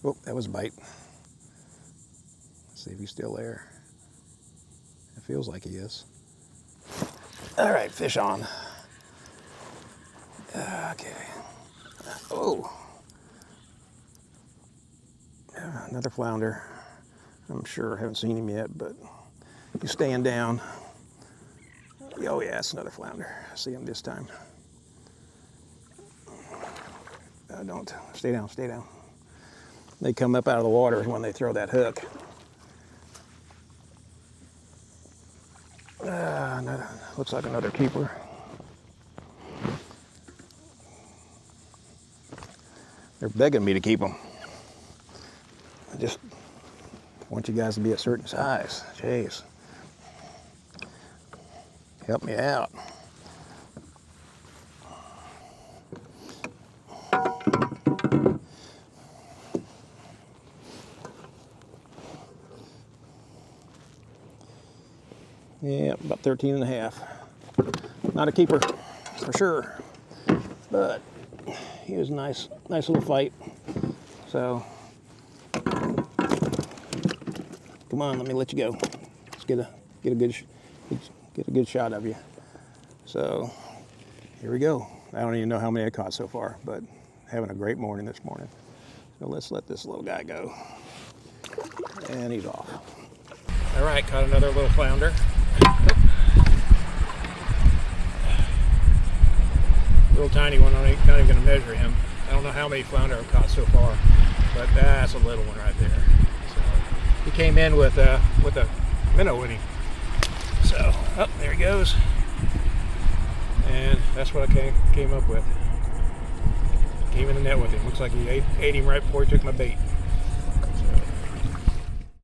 Oh, that was a bite. Let's see if he's still there. It feels like he is. All right, fish on. Okay. Oh. Another flounder. I'm sure I haven't seen him yet, but he's staying down. Oh yeah, it's another flounder. I see him this time. Don't. Stay down, stay down. They come up out of the water when they throw that hook. Looks like another keeper. They're begging me to keep them. I just want you guys to be a certain size. Jeez. Help me out. Yeah, about 13 and a half. Not a keeper, for sure. But he was nice little fight. So, come on, let me let you go. Let's get a good shot of you. So, here we go. I don't even know how many I caught so far, but having a great morning this morning. So let's let this little guy go. And he's off. All right, caught another little flounder. Little tiny one, I'm not even gonna measure him. I don't know how many flounder I've caught so far, but that's a little one right there. So he came in with a minnow with him. So, oh, there he goes. And that's what I came up with. Came in the net with him. Looks like he ate him right before he took my bait.